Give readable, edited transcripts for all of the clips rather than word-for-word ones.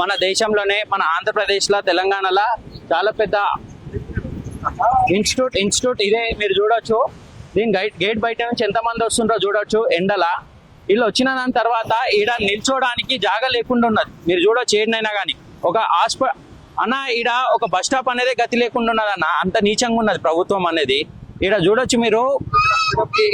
మన దేశంలోనే మన ఆంధ్రప్రదేశ్లో తెలంగాణలో చాలా పెద్ద ఇన్స్టిట్యూట్ ఇదే. మీరు చూడొచ్చు దీని గేట్ బయట నుంచి ఎంతమంది వస్తుండ్రో చూడొచ్చు. ఎండల వీళ్ళు వచ్చిన దాని తర్వాత ఈడ నిల్చోడానికి జాగా లేకుండా ఉన్నది. మీరు చూడొచ్చు ఏడనైనా కానీ ఒక అన్న ఈడ ఒక బస్ స్టాప్ అనేది గతి లేకుండా ఉన్నది అన్న. అంత నీచంగా ఉన్నది ప్రభుత్వం అనేది. ఈడ చూడొచ్చు మీరు,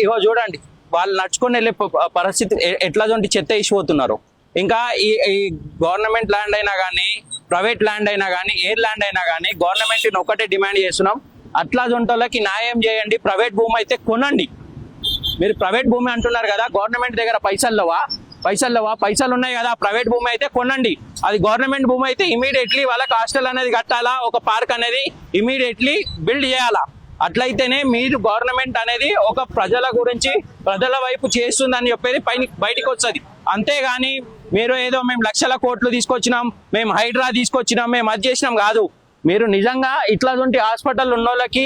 ఇగో చూడండి వాళ్ళు నడుచుకొని వెళ్ళే పరిస్థితి ఎట్లా చెత్త వేసిపోతున్నారు. ఇంకా ఈ గవర్నమెంట్ ల్యాండ్ అయినా కానీ ప్రైవేట్ ల్యాండ్ అయినా కానీ ఎయిర్ ల్యాండ్ అయినా కానీ గవర్నమెంట్ ఒక్కటే డిమాండ్ చేస్తున్నాం, అట్లా వాళ్ళకి న్యాయం చేయండి. ప్రైవేట్ భూమి అయితే కొనండి. మీరు ప్రైవేట్ భూమి అంటున్నారు కదా, గవర్నమెంట్ దగ్గర పైసలు ఉన్నాయి కదా, ప్రైవేట్ భూమి అయితే కొనండి. అది గవర్నమెంట్ భూమి అయితే ఇమీడియట్లీ వాళ్ళకి హాస్టల్ అనేది కట్టాలా, ఒక పార్క్ అనేది ఇమీడియట్లీ బిల్డ్ చేయాలా. అట్లయితేనే మీరు గవర్నమెంట్ అనేది ఒక ప్రజల గురించి ప్రజల వైపు చేస్తుందని చెప్పేది బయటికి వస్తుంది. అంతేగాని మీరు ఏదో మేము లక్షల కోట్లు తీసుకొచ్చినాం, మేము హైడ్రా తీసుకొచ్చినాం, మేము అది చేసినాం కాదు. మీరు నిజంగా ఇట్లాంటి హాస్పిటల్ ఉన్నోళ్ళకి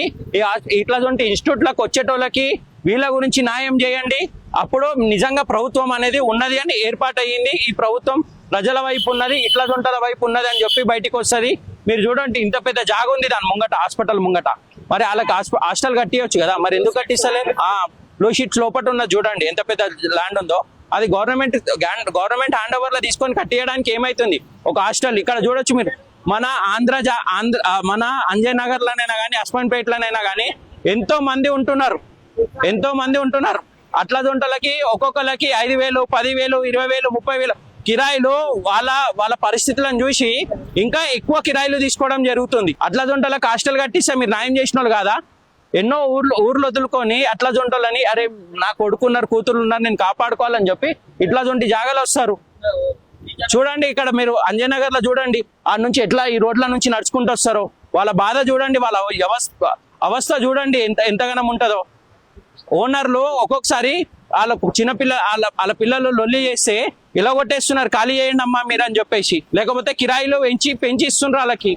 ఇట్లాంటి ఇన్స్టిట్యూట్లకు వచ్చేటోళ్ళకి వీళ్ళ గురించి న్యాయం చేయండి. అప్పుడు నిజంగా ప్రభుత్వం అనేది ఉన్నది అని ఏర్పాటయ్యింది. ఈ ప్రభుత్వం ప్రజల వైపు ఉన్నది, ఇట్లాంటి వైపు ఉన్నది అని చెప్పి బయటికి వస్తుంది. మీరు చూడండి ఇంత పెద్ద జాగ ఉంది దాని ముంగట, హాస్పిటల్ ముంగట. మరి వాళ్ళకి హాస్టల్ కట్టియచ్చు కదా, మరి ఎందుకు కట్టిస్తలేదు? బ్లూ షీట్స్ లోపల ఉన్నది చూడండి ఎంత పెద్ద ల్యాండ్ ఉందో. అది గవర్నమెంట్ హ్యాండ్ ఓవర్ లో తీసుకొని కట్టియడానికి ఏమైతుంది ఒక హాస్టల్. ఇక్కడ చూడొచ్చు మీరు మన మన అంజయ్ నగర్ లోనైనా కానీ హస్బెండ్పేటలోనైనా కానీ ఎంతో మంది ఉంటున్నారు. అట్లా దొంటలకి ఒక్కొక్కరికి 5,000, 10,000, 20,000, 30,000 కిరాయిలు వాళ్ళ పరిస్థితులను చూసి ఇంకా ఎక్కువ కిరాయిలు తీసుకోవడం జరుగుతుంది. అట్లా దొంటలకు హాస్టల్ కట్టిస్తే మీరు న్యాయం చేసిన వాళ్ళు కాదా? ఎన్నో ఊర్లు వదులుకొని అట్లా జొంటలని అరే నా కొడుకున్నారు కూతురు ఉన్నారు నేను కాపాడుకోవాలని చెప్పి ఇట్లా జొంటి జాగాలు వస్తారు. చూడండి ఇక్కడ మీరు అంజయ్ నగర్ లో చూడండి, ఆ నుంచి ఎట్లా ఈ రోడ్ల నుంచి నడుచుకుంటూ వస్తారో. వాళ్ళ బాధ చూడండి, వాళ్ళ అవస్థ చూడండి ఎంతగానం ఉంటుందో. ఓనర్లు ఒక్కొక్కసారి వాళ్ళ పిల్లలు లొల్లి చేస్తే ఇలా కొట్టేస్తున్నారు, ఖాళీ చేయండి అమ్మా మీరు అని చెప్పేసి, లేకపోతే కిరాయిలు పెంచి ఇస్తున్నారు వాళ్ళకి.